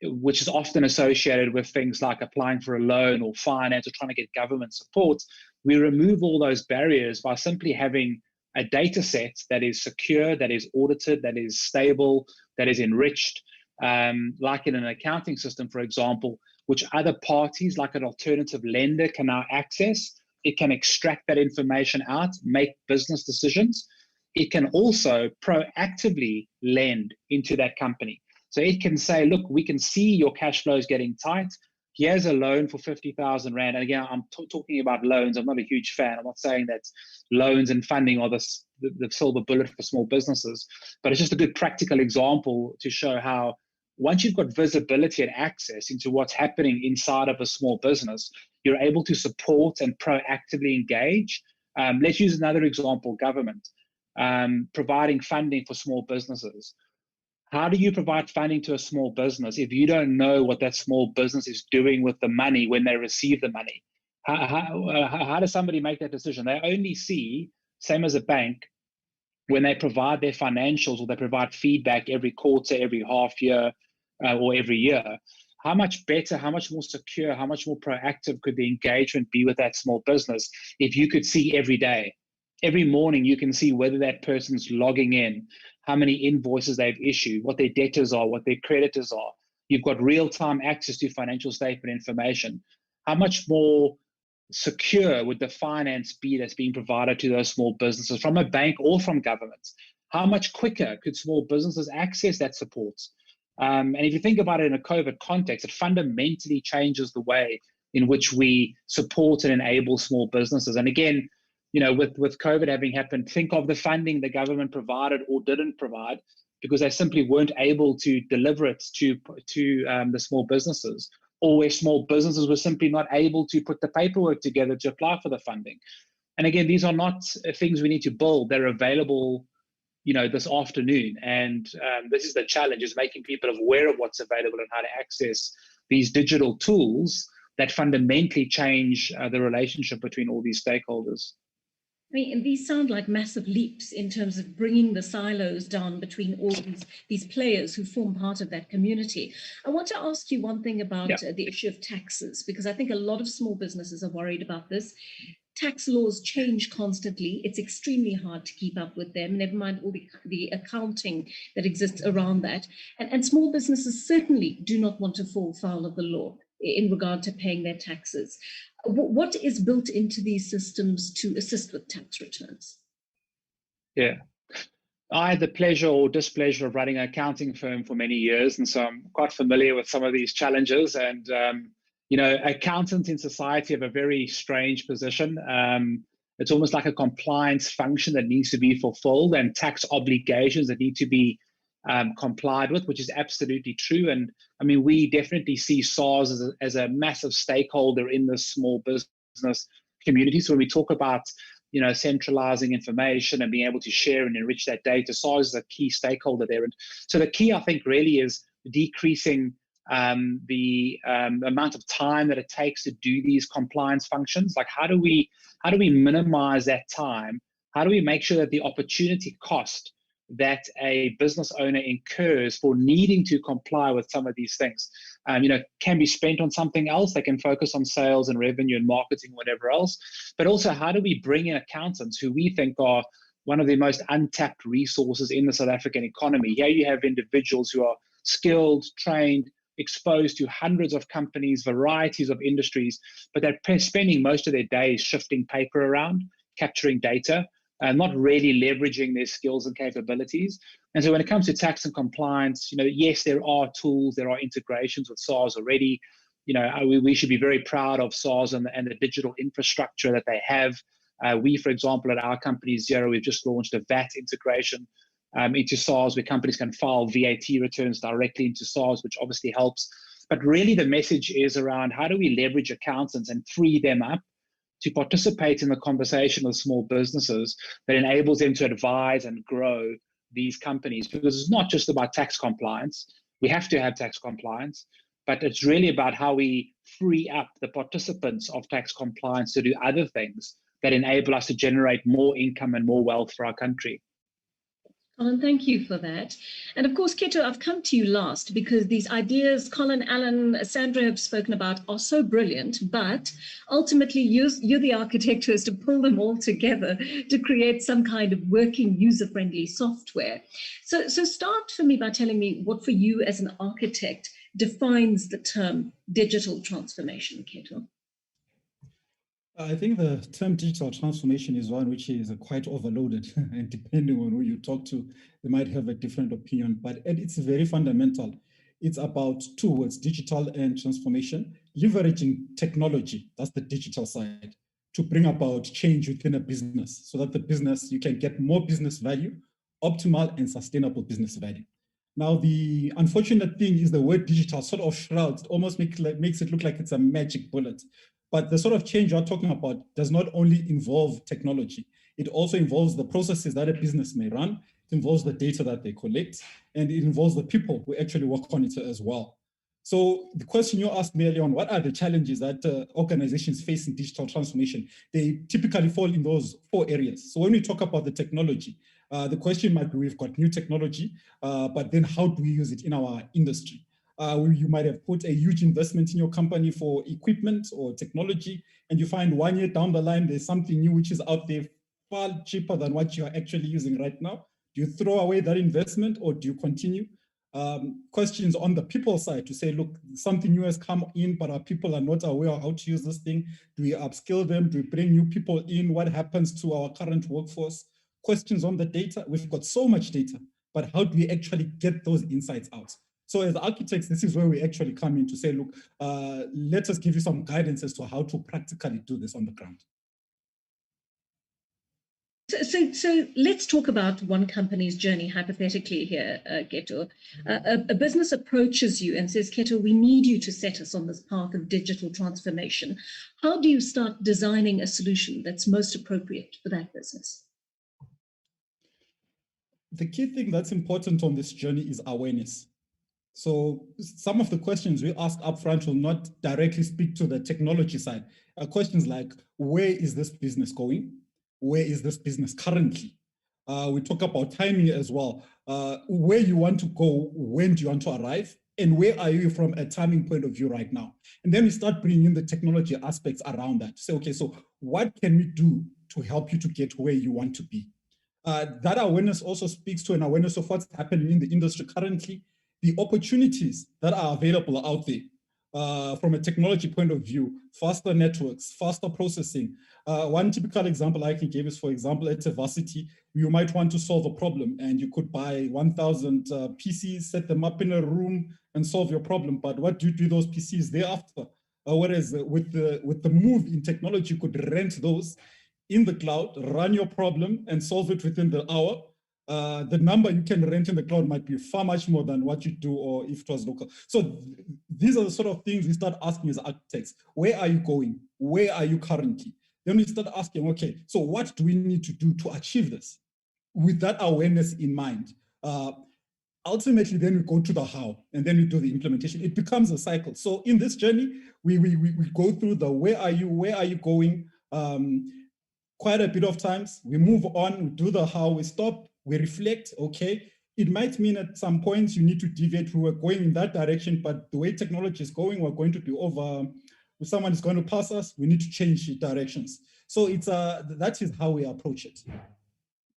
which is often associated with things like applying for a loan or finance or trying to get government support, we remove all those barriers by simply having a data set that is secure, that is audited, that is stable, that is enriched, like in an accounting system, for example, which other parties like an alternative lender can now access. It can extract that information out, make business decisions. It can also proactively lend into that company. So it can say, look, we can see your cash flow is getting tight. Here's a loan for 50,000 Rand. And again, I'm talking about loans. I'm not a huge fan. I'm not saying that loans and funding are the silver bullet for small businesses, but it's just a good practical example to show how once you've got visibility and access into what's happening inside of a small business, you're able to support and proactively engage. Let's use another example, government, providing funding for small businesses. How do you provide funding to a small business if you don't know what that small business is doing with the money when they receive the money? How does somebody make that decision? They only see, same as a bank, when they provide their financials or they provide feedback every quarter, every half year, or every year. How much better, how much more secure, how much more proactive could the engagement be with that small business if you could see every day? Every morning you can see whether that person's logging in, how many invoices they've issued, what their debtors are, what their creditors are. You've got real-time access to financial statement information. How much more secure would the finance be that's being provided to those small businesses from a bank or from government? How much quicker could small businesses access that support? And if you think about it in a COVID context, it fundamentally changes the way in which we support and enable small businesses. And again, with COVID having happened, think of the funding the government provided or didn't provide because they simply weren't able to deliver it to the small businesses, or where small businesses were simply not able to put the paperwork together to apply for the funding. And again, these are not things we need to build. They're available this afternoon. And this is the challenge, is making people aware of what's available and how to access these digital tools that fundamentally change the relationship between all these stakeholders. I mean, and these sound like massive leaps in terms of bringing the silos down between all these players who form part of that community. I want to ask you one thing about the issue of taxes, because I think a lot of small businesses are worried about this. Tax laws change constantly. It's extremely hard to keep up with them, never mind all the accounting that exists around that. And small businesses certainly do not want to fall foul of the law in regard to paying their taxes. What is built into these systems to assist with tax returns? Yeah. I had the pleasure or displeasure of running an accounting firm for many years, and so I'm quite familiar with some of these challenges. And accountants in society have a very strange position. It's almost like a compliance function that needs to be fulfilled and tax obligations that need to be complied with, which is absolutely true. And I mean, we definitely see SARS as a massive stakeholder in the small business community. So when we talk about centralizing information and being able to share and enrich that data, SARS is a key stakeholder there. And so the key, I think, really is decreasing the amount of time that it takes to do these compliance functions. Like, how do we minimize that time? How do we make sure that the opportunity cost that a business owner incurs for needing to comply with some of these things, can be spent on something else. They can focus on sales and revenue and marketing, whatever else. But also, how do we bring in accountants who we think are one of the most untapped resources in the South African economy? Here you have individuals who are skilled, trained, exposed to hundreds of companies, varieties of industries, but they're spending most of their days shifting paper around, capturing data, and not really leveraging their skills and capabilities. And so when it comes to tax and compliance, yes, there are tools, there are integrations with SARS already. We should be very proud of SARS and the digital infrastructure that they have. We, for example, at our company, Xero, we've just launched a VAT integration into SARS, where companies can file VAT returns directly into SARS, which obviously helps. But really the message is around how do we leverage accountants and free them up to participate in the conversation with small businesses that enables them to advise and grow these companies, because it's not just about tax compliance. We have to have tax compliance, but it's really about how we free up the participants of tax compliance to do other things that enable us to generate more income and more wealth for our country. Colin, thank you for that. And of course, Keto, I've come to you last because these ideas Colin, Alan, Sandra have spoken about are so brilliant, but ultimately you're the architect who has to pull them all together to create some kind of working user-friendly software. So start for me by telling me what for you as an architect defines the term digital transformation, Keto. I think the term digital transformation is one which is quite overloaded, and depending on who you talk to, they might have a different opinion, but it's very fundamental. It's about two words, digital and transformation, leveraging technology, that's the digital side, to bring about change within a business so that the business, you can get more business value, optimal and sustainable business value. Now, the unfortunate thing is the word digital sort of shrouds, almost makes it look like it's a magic bullet. But the sort of change you're talking about does not only involve technology, it also involves the processes that a business may run, it involves the data that they collect, and it involves the people who actually work on it as well. So the question you asked me earlier on, what are the challenges that organizations face in digital transformation? They typically fall in those 4 areas. So when we talk about the technology, the question might be, we've got new technology, but then how do we use it in our industry? You might have put a huge investment in your company for equipment or technology, and you find 1 year down the line, there's something new which is out there far cheaper than what you are actually using right now. Do you throw away that investment or do you continue? Questions on the people side to say, look, something new has come in, but our people are not aware of how to use this thing. Do we upskill them? Do we bring new people in? What happens to our current workforce? Questions on the data. We've got so much data, but how do we actually get those insights out? So as architects, this is where we actually come in to say, look, let us give you some guidance as to how to practically do this on the ground. So let's talk about one company's journey hypothetically here, Keto. A business approaches you and says, Keto, we need you to set us on this path of digital transformation. How do you start designing a solution that's most appropriate for that business? The key thing that's important on this journey is awareness. So some of the questions we ask upfront will not directly speak to the technology side. Questions like, where is this business going? Where is this business currently? We talk about timing as well. Where you want to go, when do you want to arrive? And where are you from a timing point of view right now? And then we start bringing in the technology aspects around that. Say, okay, so what can we do to help you to get where you want to be? That awareness also speaks to an awareness of what's happening in the industry currently, the opportunities that are available out there from a technology point of view, faster networks, faster processing. One typical example I can give is, for example, at a varsity, you might want to solve a problem and you could buy 1,000 PCs, set them up in a room and solve your problem. But what do you do with those PCs thereafter? Whereas with the move in technology, you could rent those in the cloud, run your problem and solve it within the hour. The number you can rent in the cloud might be far much more than what you do or if it was local. So these are the sort of things we start asking as architects. Where are you going? Where are you currently? Then we start asking, okay, so what do we need to do to achieve this? With that awareness in mind, ultimately then we go to the how and then we do the implementation. It becomes a cycle. So in this journey, we go through the where are you going? Quite a bit of times we move on, we do the how, we stop, we reflect, okay, it might mean at some points you need to deviate. We were going in that direction, but the way technology is going, we're going to be over, if someone is going to pass us, we need to change directions. So it's that is how we approach it.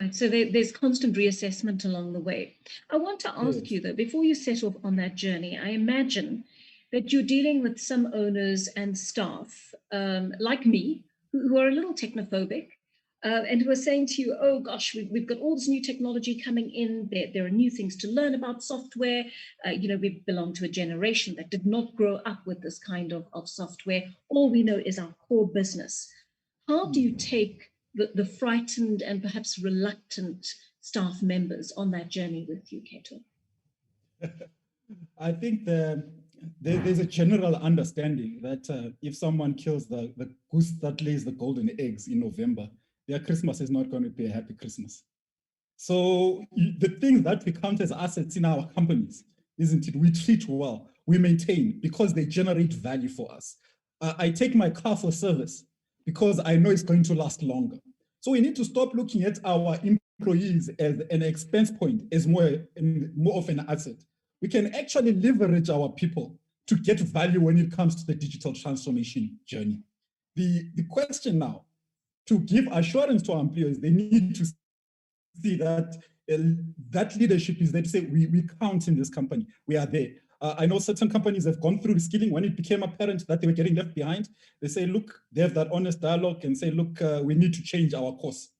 Right, so there's constant reassessment along the way. I want to ask you though, before you set off on that journey, I imagine that you're dealing with some owners and staff like me, who are a little technophobic, and who are saying to you, oh gosh, we've got all this new technology coming in, there are new things to learn about software. We belong to a generation that did not grow up with this kind of software. All we know is our core business. How do you take the frightened and perhaps reluctant staff members on that journey with you, Keto? I think there's a general understanding that if someone kills the goose that lays the golden eggs in November, their Christmas is not going to be a happy Christmas. So the things that we count as assets in our companies, isn't it? We treat well, we maintain because they generate value for us. I take my car for service because I know it's going to last longer. So we need to stop looking at our employees as an expense point, as more of an asset. We can actually leverage our people to get value when it comes to the digital transformation journey. The question now, to give assurance to our employees, they need to see that that leadership is there to say, we count in this company, we are there. I know certain companies have gone through reskilling. When it became apparent that they were getting left behind, they say, look, they have that honest dialogue and say, look, we need to change our course.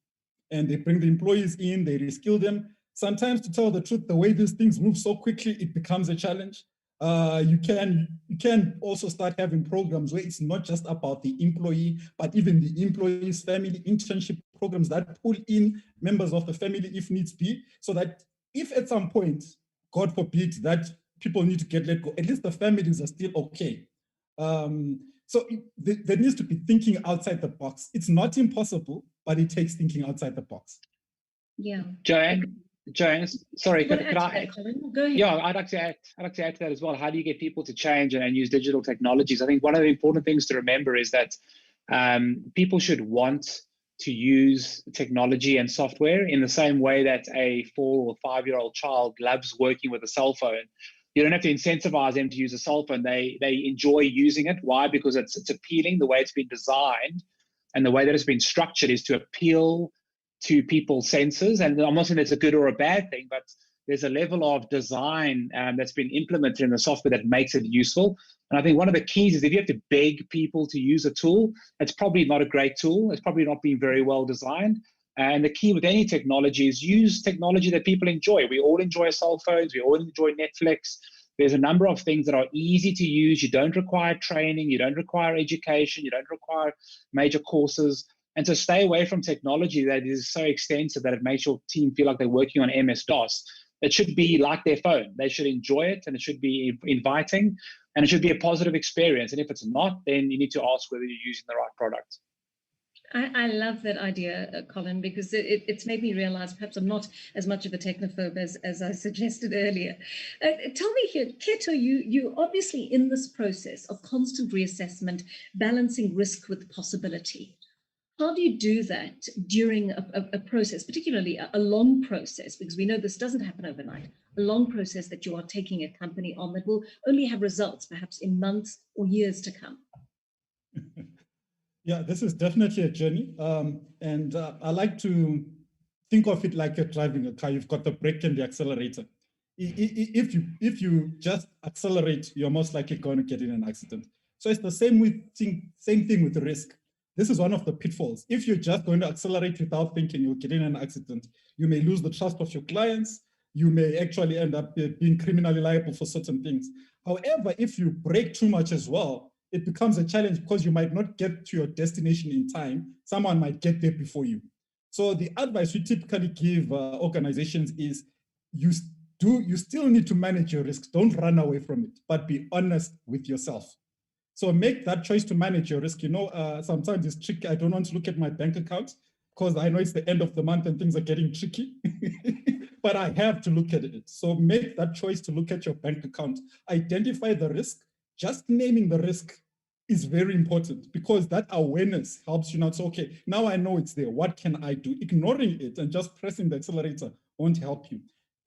And they bring the employees in, they reskill them. Sometimes, to tell the truth, the way these things move so quickly, it becomes a challenge. You can also start having programs where it's not just about the employee, but even the employee's family, internship programs that pull in members of the family if needs be, so that if at some point, God forbid, that people need to get let go, at least the families are still okay. So there needs to be thinking outside the box. It's not impossible, but it takes thinking outside the box. Yeah. Joanne, sorry, could I? Go ahead. Yeah, I'd like to add to that as well. How do you get people to change and use digital technologies? I think one of the important things to remember is that people should want to use technology and software in the same way that a 4 or 5-year-old child loves working with a cell phone. You don't have to incentivize them to use a cell phone. They enjoy using it. Why? Because it's appealing. The way it's been designed and the way that it's been structured is to appeal to people's senses. And I'm not saying it's a good or a bad thing, but there's a level of design that's been implemented in the software that makes it useful. And I think one of the keys is if you have to beg people to use a tool, it's probably not a great tool. It's probably not being very well designed. And the key with any technology is use technology that people enjoy. We all enjoy cell phones. We all enjoy Netflix. There's a number of things that are easy to use. You don't require training. You don't require education. You don't require major courses. And so stay away from technology that is so extensive that it makes your team feel like they're working on MS-DOS. It should be like their phone. They should enjoy it, and it should be inviting, and it should be a positive experience. And if it's not, then you need to ask whether you're using the right product. I love that idea, Colin, because it's made me realize perhaps I'm not as much of a technophobe as I suggested earlier. Tell me here, Keto, you obviously in this process of constant reassessment, balancing risk with possibility. How do you do that during a process, particularly a long process, because we know this doesn't happen overnight, a long process that you are taking a company on that will only have results perhaps in months or years to come? Yeah, this is definitely a journey. And I like to think of it like you're driving a car. You've got the brake and the accelerator. If you just accelerate, you're most likely going to get in an accident. So it's the same thing with the risk. This is one of the pitfalls. If you're just going to accelerate without thinking, you'll get in an accident. You may lose the trust of your clients. You may actually end up being criminally liable for certain things. However, if you brake too much as well, it becomes a challenge because you might not get to your destination in time. Someone might get there before you. So the advice we typically give organizations is you still need to manage your risks. Don't run away from it, but be honest with yourself. So make that choice to manage your risk. Sometimes it's tricky. I don't want to look at my bank account because I know it's the end of the month and things are getting tricky, but I have to look at it. So make that choice to look at your bank account, identify the risk. Just naming the risk is very important because that awareness helps you now. So, okay, now I know it's there. What can I do? Ignoring it and just pressing the accelerator won't help you.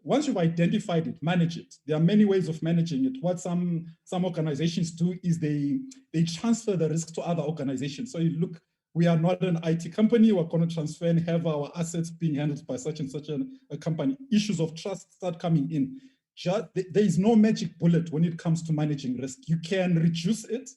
Once you've identified it, manage it. There are many ways of managing it. What some organizations do is they transfer the risk to other organizations. So you look, we are not an IT company, we're going to transfer and have our assets being handled by such and such a company. Issues of trust start coming in. There is no magic bullet when it comes to managing risk. You can reduce it.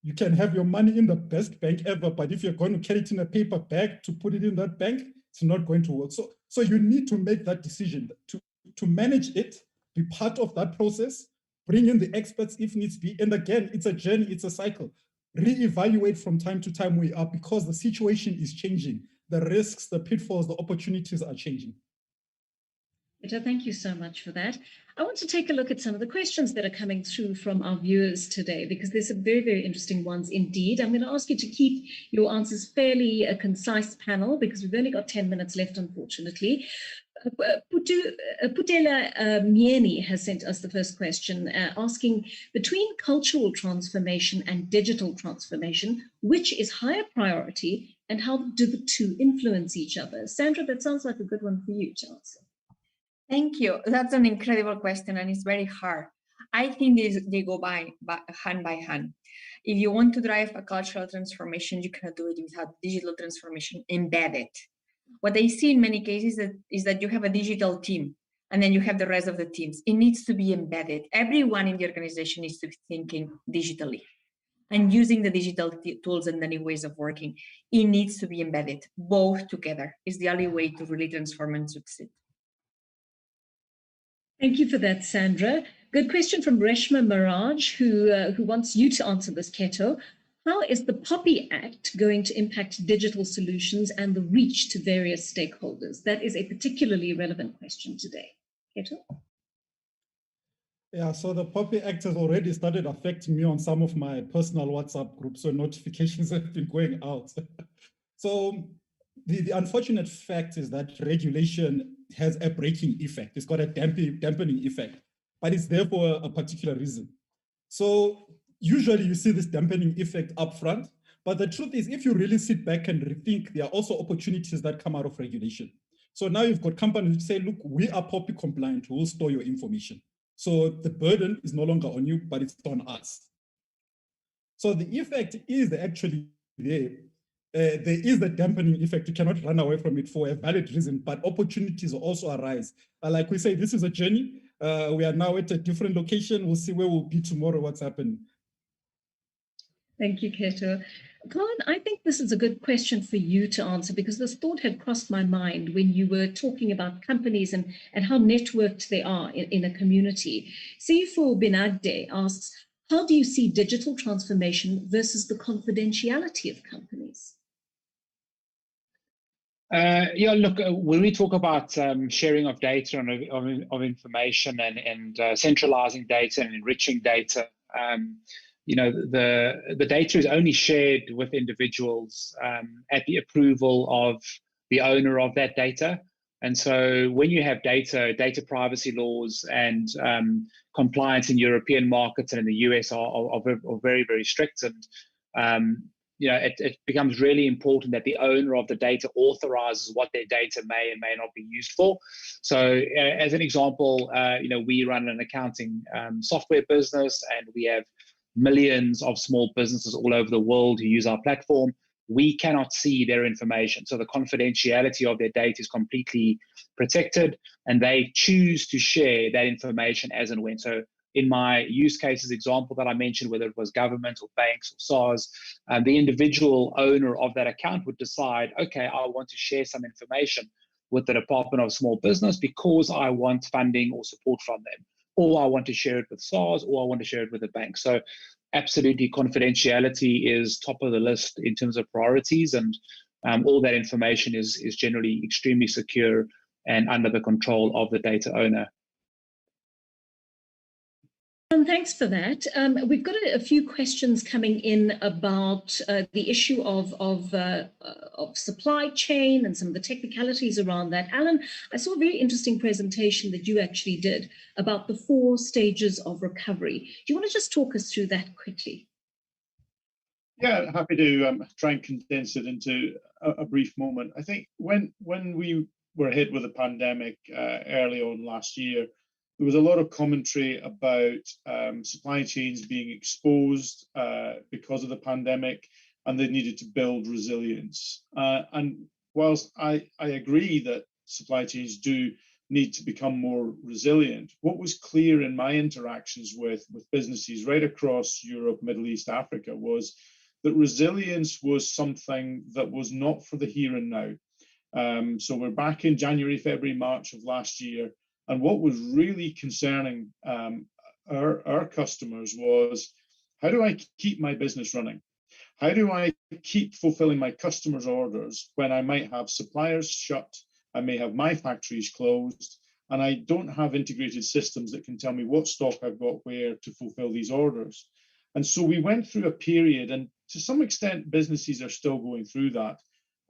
You can have your money in the best bank ever, but if you're going to carry it in a paper bag to put it in that bank, it's not going to work. So you need to make that decision to manage it, be part of that process, bring in the experts if needs be. And again, it's a journey, it's a cycle. Reevaluate from time to time where you are, because the situation is changing. The risks, the pitfalls, the opportunities are changing. Peter, thank you so much for that. I want to take a look at some of the questions that are coming through from our viewers today, because there's some very, very interesting ones indeed. I'm going to ask you to keep your answers fairly a concise panel, because we've only got 10 minutes left, unfortunately. Putela Mieni has sent us the first question, asking, between cultural transformation and digital transformation, which is higher priority and how do the two influence each other? Sandra, that sounds like a good one for you to answer. Thank you. That's an incredible question, and it's very hard. I think they go hand by hand. If you want to drive a cultural transformation, you cannot do it without digital transformation embedded. What I see in many cases is that you have a digital team, and then you have the rest of the teams. It needs to be embedded. Everyone in the organization needs to be thinking digitally and using the digital tools and the new ways of working. It needs to be embedded. Both together is the only way to really transform and succeed. Thank you for that, Sandra. Good question from Reshma Maraj, who wants you to answer this, Keto. How is the POPI Act going to impact digital solutions and the reach to various stakeholders? That is a particularly relevant question today. Keto? Yeah, so the POPI Act has already started affecting me on some of my personal WhatsApp groups, so notifications have been going out. So the unfortunate fact is that regulation has a braking effect. It's got a dampening effect, but it's there for a particular reason. So usually you see this dampening effect up front, but the truth is, if you really sit back and rethink, there are also opportunities that come out of regulation. So now you've got companies which say, look, we are POPI compliant, we'll store your information. So the burden is no longer on you, but it's on us. So the effect is actually there. There is the dampening effect. You cannot run away from it for a valid reason, but opportunities also arise. Like we say, this is a journey. We are now at a different location. We'll see where we'll be tomorrow, what's happening. Thank you, Keto. Colin, I think this is a good question for you to answer, because this thought had crossed my mind when you were talking about companies and how networked they are in a community. Seifu Binagde asks, how do you see digital transformation versus the confidentiality of companies? Yeah, look, when we talk about sharing of data and of information and centralizing data and enriching data, you know, the data is only shared with individuals at the approval of the owner of that data. And so when you have data privacy laws and compliance in European markets and in the US are very, very strict. And you know, it becomes really important that the owner of the data authorizes what their data may and may not be used for. So as an example, you know, we run an accounting software business, and we have millions of small businesses all over the world who use our platform. We cannot see their information. So the confidentiality of their data is completely protected, and they choose to share that information as and when. So in my use cases example that I mentioned, whether it was government or banks or SARS, the individual owner of that account would decide, okay, I want to share some information with the Department of Small Business because I want funding or support from them, or I want to share it with SARS, or I want to share it with the bank. So absolutely, confidentiality is top of the list in terms of priorities, and all that information is generally extremely secure and under the control of the data owner. Thanks for that. We've got a few questions coming in about the issue of supply chain and some of the technicalities around that. Alan, I saw a very interesting presentation that you actually did about the 4 stages of recovery. Do you want to just talk us through that quickly? Yeah, happy to try and condense it into a brief moment. I think when we were hit with the pandemic early on last year, there was a lot of commentary about supply chains being exposed because of the pandemic, and they needed to build resilience. And whilst I agree that supply chains do need to become more resilient, what was clear in my interactions with businesses right across Europe, Middle East, Africa, was that resilience was something that was not for the here and now. So we're back in January, February, March of last year, and what was really concerning our customers was, how do I keep my business running? How do I keep fulfilling my customers' orders when I might have suppliers shut, I may have my factories closed, and I don't have integrated systems that can tell me what stock I've got where to fulfill these orders? And so we went through a period, and to some extent businesses are still going through that,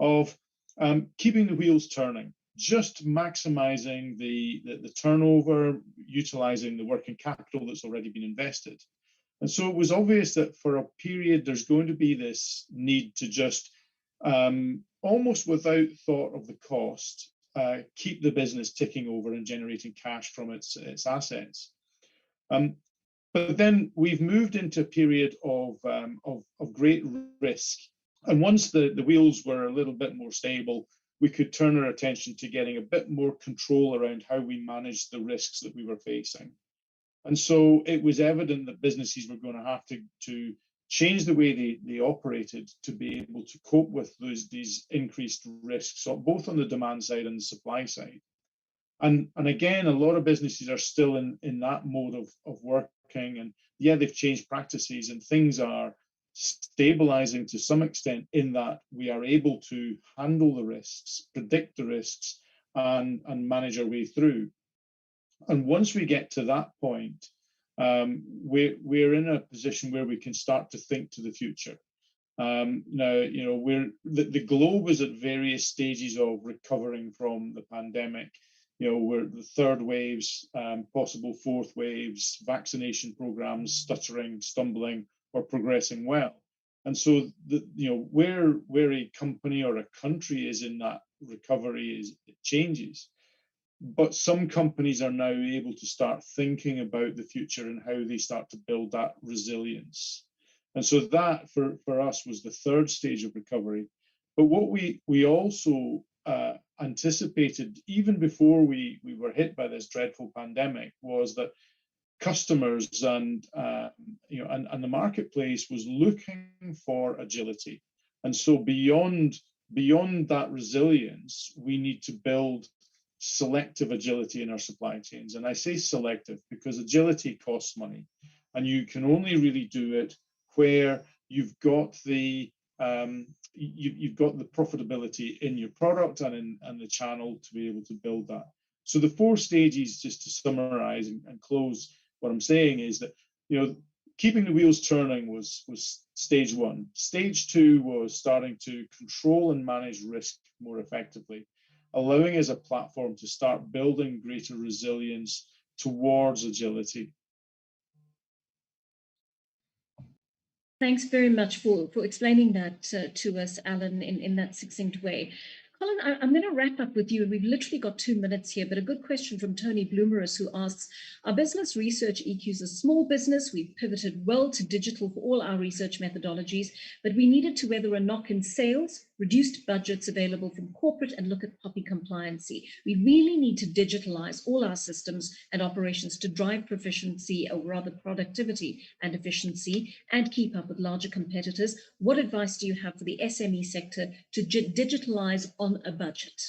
of keeping the wheels turning, just maximizing the turnover, utilizing the working capital that's already been invested. And so it was obvious that for a period, there's going to be this need to just, almost without thought of the cost, keep the business ticking over and generating cash from its assets. But then we've moved into a period of great risk. And once the wheels were a little bit more stable, we could turn our attention to getting a bit more control around how we managed the risks that we were facing. And so it was evident that businesses were going to have to change the way they operated to be able to cope with these increased risks, so both on the demand side and the supply side. And again, a lot of businesses are still in that mode of working, and yeah, they've changed practices and things are stabilizing to some extent in that we are able to handle the risks, predict the risks, and manage our way through. And once we get to that point, we're in a position where we can start to think to the future. Now, you know, the globe is at various stages of recovering from the pandemic. You know, we're the third waves, possible fourth waves, vaccination programs stuttering, stumbling, or progressing well. And so, you know, where a company or a country is in that recovery it changes. But some companies are now able to start thinking about the future and how they start to build that resilience. And so that for us was the third stage of recovery. But what we also anticipated even before we were hit by this dreadful pandemic was that customers and you know, and the marketplace was looking for agility. And so beyond that resilience, we need to build selective agility in our supply chains. And I say selective because agility costs money, and you can only really do it where you've got the profitability in your product and the channel to be able to build that. So the 4 stages, just to summarize and close what I'm saying, is that, you know, keeping the wheels turning was stage 1. Stage 2 was starting to control and manage risk more effectively, allowing us a platform to start building greater resilience towards agility. Thanks very much for explaining that to us, Alan, in that succinct way. Colin, I'm going to wrap up with you, and we've literally got 2 minutes here, but a good question from Tony Bloomerus, who asks, our business research EQ's a small business. We've pivoted well to digital for all our research methodologies, but we needed to weather a knock in sales, reduced budgets available from corporate, and look at POPI compliancy. We really need to digitalize all our systems and operations to drive proficiency, or rather productivity and efficiency, and keep up with larger competitors. What advice do you have for the SME sector to digitalize on a budget?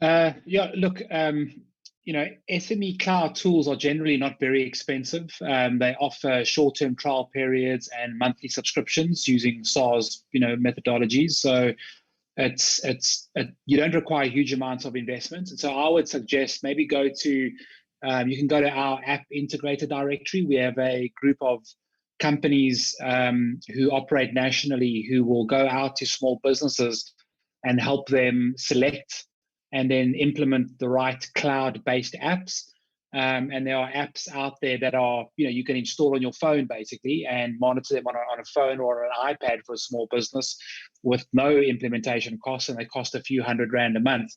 Yeah, look, you know, SME cloud tools are generally not very expensive. They offer short-term trial periods and monthly subscriptions using SaaS, you know, methodologies. So you don't require huge amounts of investment. And so I would suggest maybe go to, you can go to our app integrator directory. We have a group of companies who operate nationally who will go out to small businesses and help them select and then implement the right cloud-based apps. And there are apps out there that are, you can install on your phone basically and monitor them on a phone or an iPad for a small business with no implementation costs, and they cost a few $100 a month.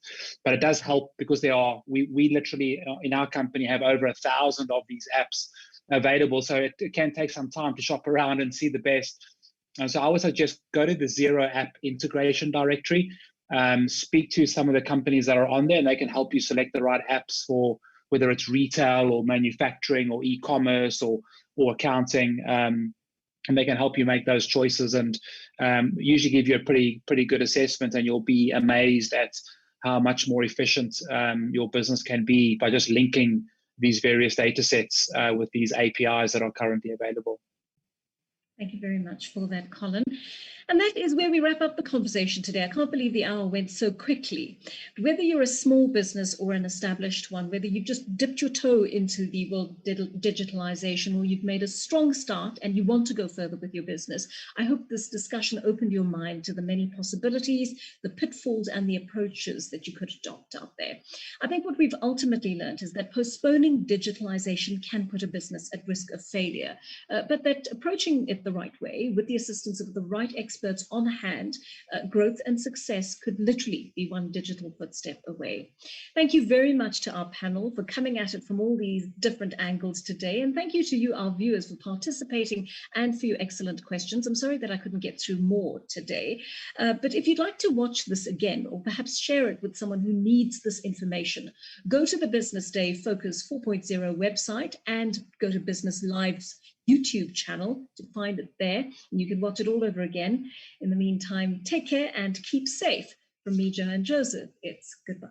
But it does help because we literally in our company have over 1,000 of these apps available. So it can take some time to shop around and see the best. And so I would suggest go to the Zero app integration directory, speak to some of the companies that are on there, and they can help you select the right apps for whether it's retail or manufacturing or e-commerce or accounting, and they can help you make those choices and usually give you a pretty good assessment, and you'll be amazed at how much more efficient your business can be by just linking these various data sets with these APIs that are currently available. Thank you very much for that, Colin. And that is where we wrap up the conversation today. I can't believe the hour went so quickly. Whether you're a small business or an established one, whether you've just dipped your toe into the world of digitalization or you've made a strong start and you want to go further with your business, I hope this discussion opened your mind to the many possibilities, the pitfalls and the approaches that you could adopt out there. I think what we've ultimately learned is that postponing digitalization can put a business at risk of failure, but that approaching it the right way with the assistance of the right experts on hand, growth and success could literally be one digital footstep away. Thank you very much to our panel for coming at it from all these different angles today. And thank you to you, our viewers, for participating and for your excellent questions. I'm sorry that I couldn't get through more today. But if you'd like to watch this again, or perhaps share it with someone who needs this information, go to the Business Day Focus 4.0 website and go to Business Live's YouTube channel to find it there, and you can watch it all over again. In the meantime, take care and keep safe. From me, Joanne Joseph, it's goodbye.